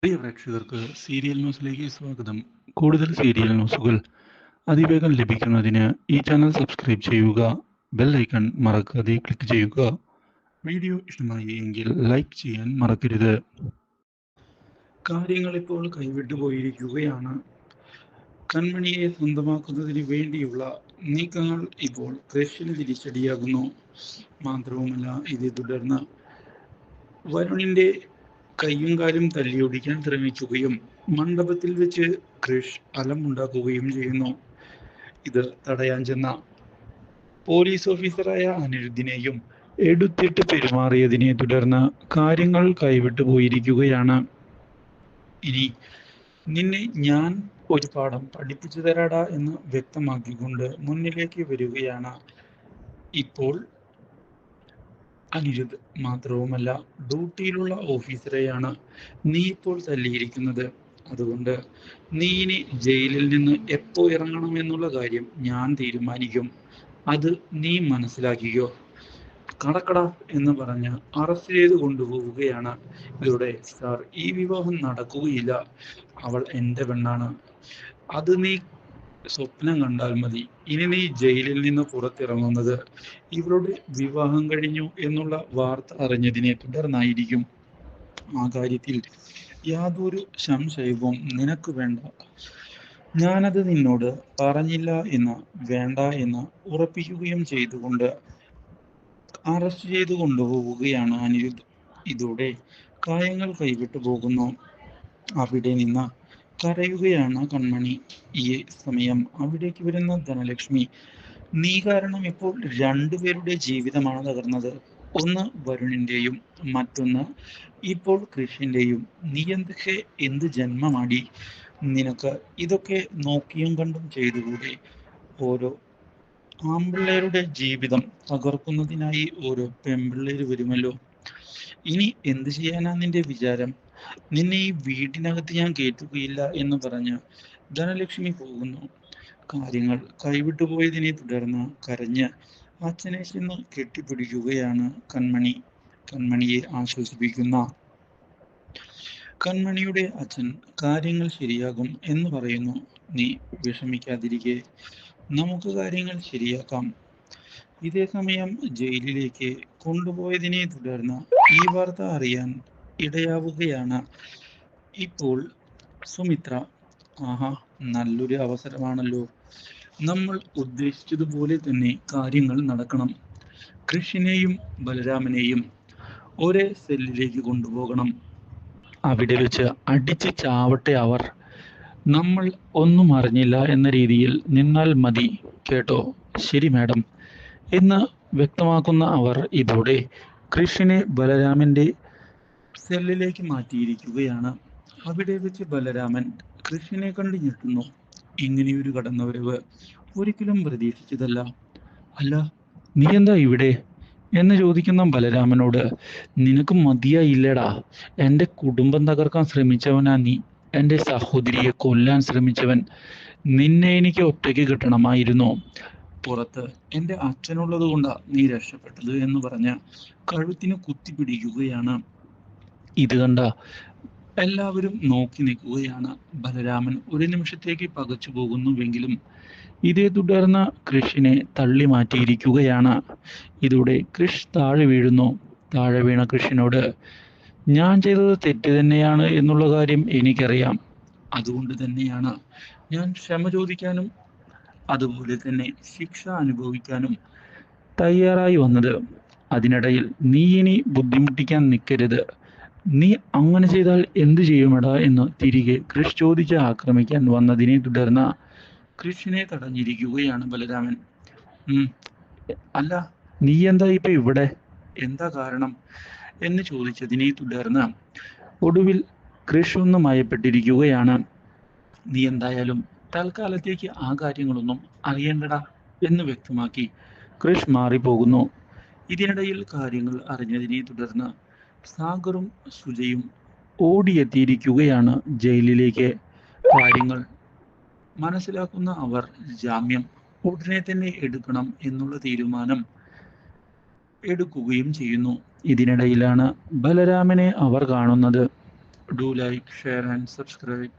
പ്രിയ പ്രേക്ഷകർക്ക് സീരിയൽ ന്യൂസിലേക്ക് സ്വാഗതം. കൂടുതൽ സീരിയൽ ന്യൂസുകൾ അതിവേഗം ലഭിക്കുന്നതിന് ഈ ചാനൽ സബ്സ്ക്രൈബ് ചെയ്യുക. ബെൽ ഐക്കൺ മറക്കാതെ ക്ലിക്ക് ചെയ്യുക. വീഡിയോ ഇഷ്ടമായി എങ്കിൽ ലൈക്ക് ചെയ്യാൻ മറക്കരുത്. കാര്യങ്ങൾ ഇപ്പോൾ കൈവിട്ടു പോയിരിക്കുകയാണ്. കൺമണിയെ സ്വന്തമാക്കുന്നതിന് വേണ്ടിയുള്ള നീക്കങ്ങൾ ഇപ്പോൾ ക്രിഷിന് തിരിച്ചടിയാകുന്നു. മാത്രവുമല്ല, ഇതേ തുടർന്ന് വരുണിന്റെ കയ്യും കാലും തല്ലിയൊടിക്കാൻ ശ്രമിക്കുകയും മണ്ഡപത്തിൽ വെച്ച് ക്രിഷ് അലമുണ്ടാക്കുകയും ചെയ്യുന്നു. ഇത് തടയാൻ ചെന്ന പോലീസ് ഓഫീസറായ അനിരുദ്ധിനെയും എടുത്തിട്ട് പെരുമാറിയതിനെ തുടർന്ന് കാര്യങ്ങൾ കൈവിട്ടു പോയിരിക്കുകയാണ്. ഇനി നിന്നെ ഞാൻ ഒരു പാഠം പഠിപ്പിച്ചു തരാടാ എന്ന് വ്യക്തമാക്കിക്കൊണ്ട് മുന്നിലേക്ക് വരികയാണ് ഇപ്പോൾ അനിരുദ്ധ്. മാത്രവുമല്ല, ഡ്യൂട്ടിയിലുള്ള ഓഫീസറെയാണ് നീ ഇപ്പോൾ തല്ലിയിരിക്കുന്നത്. അതുകൊണ്ട് നീ ഇനി ജയിലിൽ നിന്ന് എപ്പോ ഇറങ്ങണം എന്നുള്ള കാര്യം ഞാൻ തീരുമാനിക്കും. അത് നീ മനസ്സിലാക്കിക്കോ. കടക്കട എന്ന് പറഞ്ഞ് അറസ്റ്റ് ചെയ്ത് കൊണ്ടുപോവുകയാണ്. ഇതോടെ സാർ, ഈ വിവാഹം നടക്കുകയില്ല. അവൾ എൻ്റെ പെണ്ണാണ്. അത് നീ സ്വപ്നം കണ്ടാൽ മതി. ഇനി നീ ജയിലിൽ നിന്ന് പുറത്തിറങ്ങുന്നത് ഇവളുടെ വിവാഹം കഴിഞ്ഞു എന്നുള്ള വാർത്ത അറിഞ്ഞതിനെ തുടർന്നായിരിക്കും. ആ കാര്യത്തിൽ യാതൊരു സംശയവും നിനക്ക് വേണ്ട. ഞാനത് നിന്നോട് പറഞ്ഞില്ല എന്ന് വേണ്ട എന്ന് ഉറപ്പിക്കുകയും ചെയ്തുകൊണ്ട് അറസ്റ്റ് ചെയ്ത് കൊണ്ടുപോവുകയാണ് അനിരുദ്ധ്. ഇതോടെ കാര്യങ്ങൾ കൈവിട്ടു പോകുന്നു. അവിടെ നിന്ന് കരയുകയാണ് കൺമണി. ഈ സമയം അവിടേക്ക് വരുന്ന ധനലക്ഷ്മി, നീ കാരണം ഇപ്പോൾ രണ്ടുപേരുടെ ജീവിതമാണ് തകർന്നത്. ഒന്ന് വരുണിന്റെയും മറ്റൊന്ന് ഇപ്പോൾ കൃഷിന്റെയും. നീ എന്ത് ജന്മമാടി നിനക്ക്? ഇതൊക്കെ നോക്കിയും കണ്ടും ചെയ്തുകൂടെ? ഓരോ ആൺപിള്ളേരുടെ ജീവിതം തകർക്കുന്നതിനായി ഓരോ പെൺപിള്ളേര് വരുമല്ലോ. ഇനി എന്ത് ചെയ്യാനാ നിന്റെ വിചാരം? നിന്നെ ഈ വീട്ടിനകത്ത് ഞാൻ കേറ്റുകയില്ല എന്ന് പറഞ്ഞ് ധനലക്ഷ്മി പോകുന്നു. കാര്യങ്ങൾ കൈവിട്ടു പോയതിനെ തുടർന്ന് കരഞ്ഞ് അച്ഛനെ ചെന്ന് കെട്ടിപ്പിടിക്കുകയാണ് കൺമണി. കൺമണിയെ ആശ്വസിപ്പിക്കുന്ന കൺമണിയുടെ അച്ഛൻ കാര്യങ്ങൾ ശരിയാകും എന്ന് പറയുന്നു. നീ വിഷമിക്കാതിരിക്കെ, നമുക്ക് കാര്യങ്ങൾ ശരിയാക്കാം. ഇതേ സമയം ജയിലിലേക്ക് കൊണ്ടുപോയതിനെ തുടർന്ന് ഈ വാർത്ത അറിയാൻ ഇടയാവുകയാണ് ഇപ്പോൾ സുമിത്ര. ആഹാ, നല്ലൊരു അവസരമാണല്ലോ. നമ്മൾ ഉദ്ദേശിച്ചതുപോലെ തന്നെ കാര്യങ്ങൾ നടക്കണം. കൃഷിനെയും ബലരാമനെയും ഒരേ സെല്ലിലേക്ക് കൊണ്ടുപോകണം. അവിടെ വെച്ച് അടിച്ച് ചാവട്ടെ അവർ. നമ്മൾ ഒന്നും അറിഞ്ഞില്ല എന്ന രീതിയിൽ നിന്നാൽ മതി കേട്ടോ. ശരി മാഡം എന്ന് വ്യക്തമാക്കുന്ന അവർ ഇതോടെ കൃഷിനെ ബലരാമന്റെ സെല്ലിലേക്ക് മാറ്റിയിരിക്കുകയാണ്. അവിടെ വെച്ച് ബലരാമൻ കൃഷിനെ കണ്ട് ഞെട്ടുന്നു. ഇങ്ങനെയൊരു കടന്നുവരവ് ഒരിക്കലും പ്രതീക്ഷിച്ചതല്ല. അല്ല, നീ എന്താ ഇവിടെ എന്ന് ചോദിക്കുന്ന ബലരാമനോട്, നിനക്ക് മതിയായില്ലടാ. എൻ്റെ കുടുംബം തകർക്കാൻ ശ്രമിച്ചവനാ നീ. എൻ്റെ സഹോദരിയെ കൊല്ലാൻ ശ്രമിച്ചവൻ. നിന്നെ എനിക്ക് ഒറ്റയ്ക്ക് കിട്ടണമായിരുന്നു. പുറത്ത് എൻ്റെ അച്ഛനുള്ളത് കൊണ്ടാ നീ രക്ഷപ്പെട്ടത് എന്ന് പറഞ്ഞ് കഴുത്തിന് കുത്തിപ്പിടിക്കുകയാണ്. ഇത് കണ്ട എല്ലാവരും നോക്കി നിൽക്കുകയാണ്. ബലരാമൻ ഒരു നിമിഷത്തേക്ക് പകച്ചു പോകുന്നുവെങ്കിലും ഇതേ തുടർന്ന് കൃഷിനെ തള്ളി മാറ്റിയിരിക്കുകയാണ്. ഇതോടെ കൃഷ് താഴെ വീഴുന്നു. താഴെ വീണ കൃഷിനോട്, ഞാൻ ചെയ്തത് തെറ്റ് തന്നെയാണ് എന്നുള്ള കാര്യം എനിക്കറിയാം. അതുകൊണ്ട് തന്നെയാണ് ഞാൻ ക്ഷമ ചോദിക്കാനും അതുപോലെ തന്നെ ശിക്ഷ അനുഭവിക്കാനും തയ്യാറായി വന്നത്. അതിനിടയിൽ നീ ഇനി ബുദ്ധിമുട്ടിക്കാൻ നിൽക്കരുത്. നീ അങ്ങനെ ചെയ്താൽ എന്തു ചെയ്യുമെടാ എന്ന് തിരികെ കൃഷ് ചോദിച്ച് ആക്രമിക്കാൻ വന്നതിനെ തുടർന്ന് കൃഷിനെ തടഞ്ഞിരിക്കുകയാണ് ബലരാമൻ. അല്ല, നീ എന്താ ഇപ്പൊ ഇവിടെ? എന്താ കാരണം എന്ന് ചോദിച്ചതിനെ തുടർന്ന് ഒടുവിൽ കൃഷ് ഒന്ന് മയപ്പെട്ടിരിക്കുകയാണ്. നീ എന്തായാലും തൽക്കാലത്തേക്ക് ആ കാര്യങ്ങളൊന്നും അറിയണ്ടടാ എന്ന് വ്യക്തമാക്കി കൃഷ് മാറിപ്പോകുന്നു. ഇതിനിടയിൽ കാര്യങ്ങൾ അറിഞ്ഞതിനെ തുടർന്ന് സാഗറും സുജയും ഓടിയെത്തിയിരിക്കുകയാണ് ജയിലിലേക്ക്. കാര്യങ്ങൾ മനസ്സിലാക്കുന്ന അവർ ജാമ്യം ഉടനെ തന്നെ എടുക്കണം എന്നുള്ള തീരുമാനം എടുക്കുകയും ചെയ്യുന്നു. ഇതിനിടയിലാണ് ബലരാമനെ അവർ കാണുന്നത്. Do like, share, and subscribe.